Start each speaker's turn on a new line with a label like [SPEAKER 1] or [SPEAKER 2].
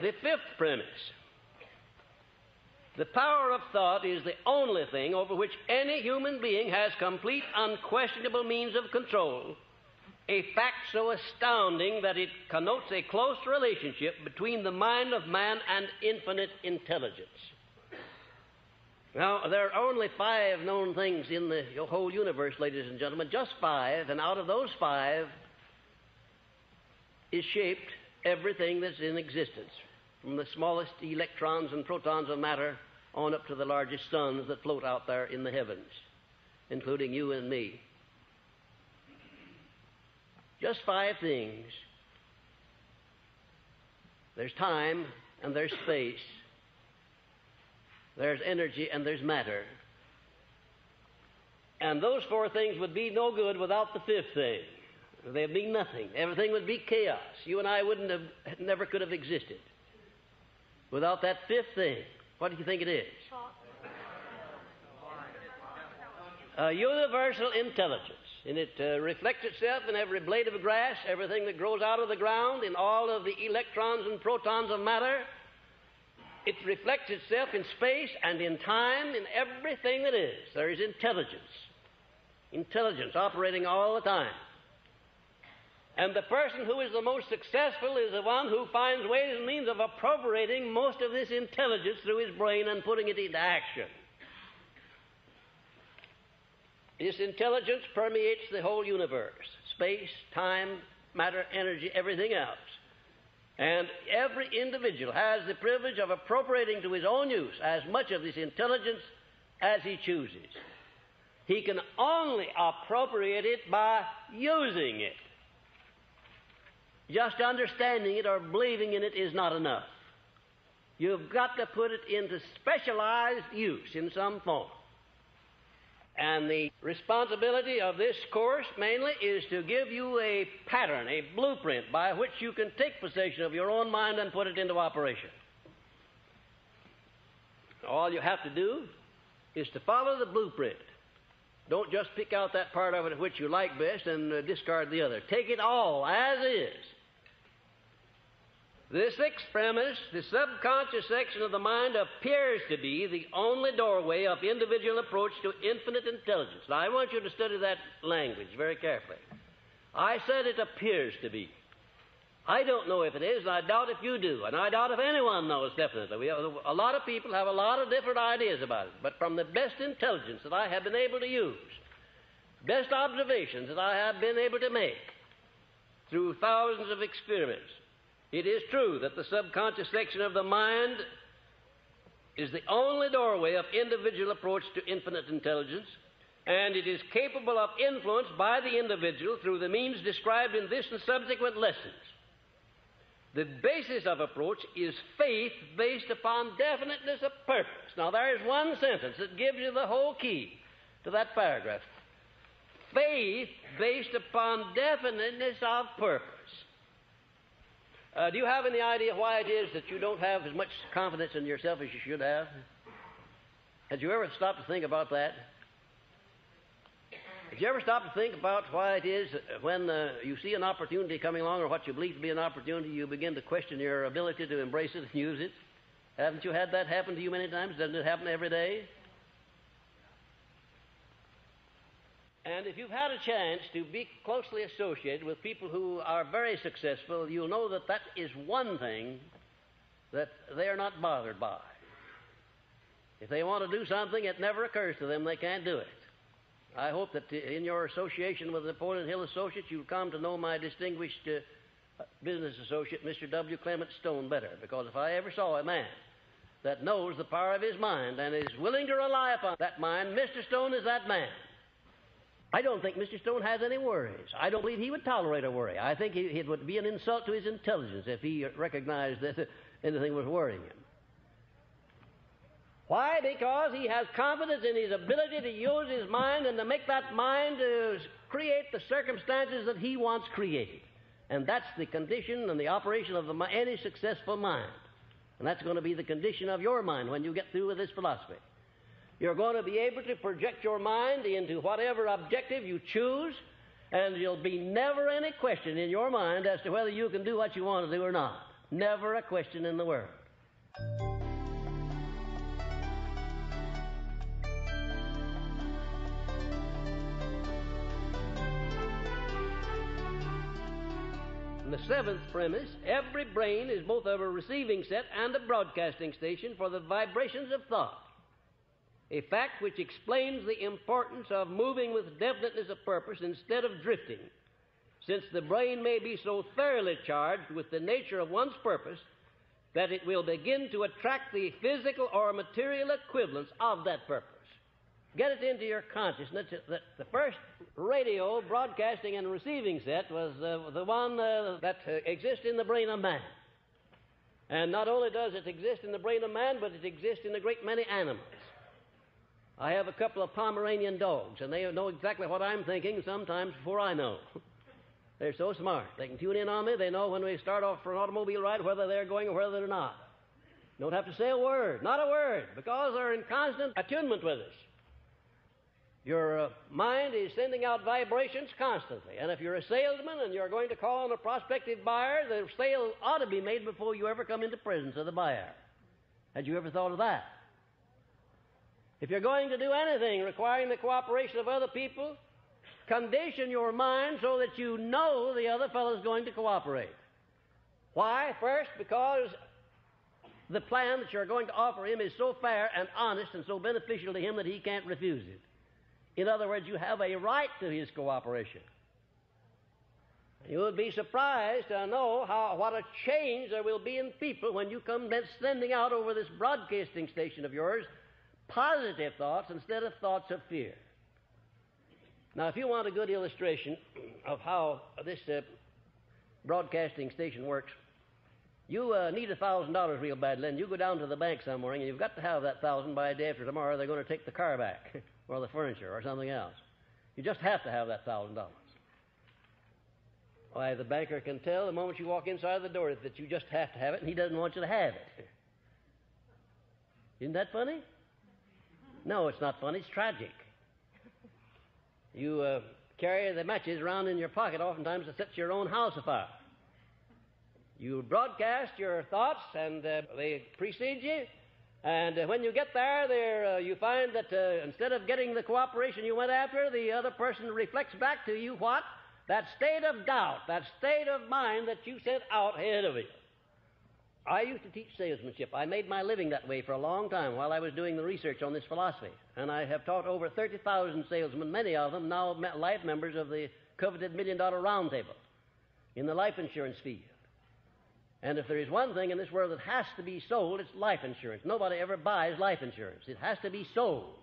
[SPEAKER 1] the fifth premise. The power of thought is the only thing over which any human being has complete, unquestionable means of control, a fact so astounding that it connotes a close relationship between the mind of man and infinite intelligence. Now, there are only 5 known things in the whole universe, ladies and gentlemen, just 5, and out of those 5 is shaped everything that's in existence, from the smallest electrons and protons of matter on up to the largest suns that float out there in the heavens, including you and me. Just 5 things. There's time and there's space. There's energy and there's matter. And those 4 things would be no good without the 5th thing. They'd be nothing. Everything would be chaos. You and I never could have existed without that 5th thing. What do you think it is? A universal intelligence. And it reflects itself in every blade of grass, everything that grows out of the ground, in all of the electrons and protons of matter. It reflects itself in space and in time, in everything that is. There is intelligence. Intelligence operating all the time. And the person who is the most successful is the one who finds ways and means of appropriating most of this intelligence through his brain and putting it into action. This intelligence permeates the whole universe. Space, time, matter, energy, everything else. And every individual has the privilege of appropriating to his own use as much of this intelligence as he chooses. He can only appropriate it by using it. Just understanding it or believing in it is not enough. You've got to put it into specialized use in some form. And the responsibility of this course mainly is to give you a pattern, a blueprint by which you can take possession of your own mind and put it into operation. All you have to do is to follow the blueprint. Don't just pick out that part of it which you like best and discard the other. Take it all as is. The 6th premise, the subconscious section of the mind appears to be the only doorway of individual approach to infinite intelligence. Now, I want you to study that language very carefully. I said it appears to be. I don't know if it is, and I doubt if you do, and I doubt if anyone knows definitely. A lot of people have a lot of different ideas about it, but from the best intelligence that I have been able to use, best observations that I have been able to make through thousands of experiments, it is true that the subconscious section of the mind is the only doorway of individual approach to infinite intelligence, and it is capable of influence by the individual through the means described in this and subsequent lessons. The basis of approach is faith based upon definiteness of purpose. Now, there is one sentence that gives you the whole key to that paragraph. Faith based upon definiteness of purpose. Do you have any idea why it is that you don't have as much confidence in yourself as you should have? Had you ever stopped to think about that? Did you ever stop to think about why it is that when you see an opportunity coming along or what you believe to be an opportunity, you begin to question your ability to embrace it and use it? Haven't you had that happen to you many times? Doesn't it happen every day? And if you've had a chance to be closely associated with people who are very successful, you'll know that that is one thing that they are not bothered by. If they want to do something, it never occurs to them they can't do it. I hope that in your association with Napoleon Hill Associates, you'll come to know my distinguished business associate, Mr. W. Clement Stone, better, because if I ever saw a man that knows the power of his mind and is willing to rely upon that mind, Mr. Stone is that man. I don't think Mr. Stone has any worries. I don't believe he would tolerate a worry. I think it would be an insult to his intelligence if he recognized that anything was worrying him. Why? Because he has confidence in his ability to use his mind and to make that mind create the circumstances that he wants created. And that's the condition and the operation of any successful mind. And that's going to be the condition of your mind when you get through with this philosophy. You're going to be able to project your mind into whatever objective you choose, and there'll be never any question in your mind as to whether you can do what you want to do or not. Never a question in the world. And the seventh premise, every brain is both a receiving set and a broadcasting station for the vibrations of thought, a fact which explains the importance of moving with definiteness of purpose instead of drifting, since the brain may be so thoroughly charged with the nature of one's purpose that it will begin to attract the physical or material equivalents of that purpose. Get it into your consciousness that the first radio broadcasting and receiving set was the one that exists in the brain of man. And not only does it exist in the brain of man, but it exists in a great many animals. I have a couple of Pomeranian dogs, and they know exactly what I'm thinking sometimes before I know. They're so smart. They can tune in on me. They know when we start off for an automobile ride whether they're going or whether they're not. Don't have to say a word, not a word, because they're in constant attunement with us. Your mind is sending out vibrations constantly. And if you're a salesman and you're going to call on a prospective buyer, the sale ought to be made before you ever come into presence of the buyer. Had you ever thought of that? If you're going to do anything requiring the cooperation of other people, condition your mind so that you know the other fellow's going to cooperate. Why? First, because the plan that you're going to offer him is so fair and honest and so beneficial to him that he can't refuse it. In other words, you have a right to his cooperation. You would be surprised to know what a change there will be in people when you come sending out over this broadcasting station of yours positive thoughts instead of thoughts of fear. Now, if you want a good illustration of how this broadcasting station works, you need $1,000 real badly, and you go down to the bank somewhere, and you've got to have that $1,000 by the day after tomorrow. They're going to take the car back, or the furniture, or something else. You just have to have that $1,000. Why, the banker can tell the moment you walk inside the door that you just have to have it, and he doesn't want you to have it. Isn't that funny? No, it's not funny. It's tragic. You carry the matches around in your pocket oftentimes to set your own house afire. You broadcast your thoughts, and they precede you. And when you get there, you find that instead of getting the cooperation you went after, the other person reflects back to you what? That state of doubt, that state of mind that you sent out ahead of you. I used to teach salesmanship. I made my living that way for a long time while I was doing the research on this philosophy. And I have taught over 30,000 salesmen, many of them now life members of the coveted $1 Million Roundtable in the life insurance field. And if there is one thing in this world that has to be sold, it's life insurance. Nobody ever buys life insurance. It has to be sold.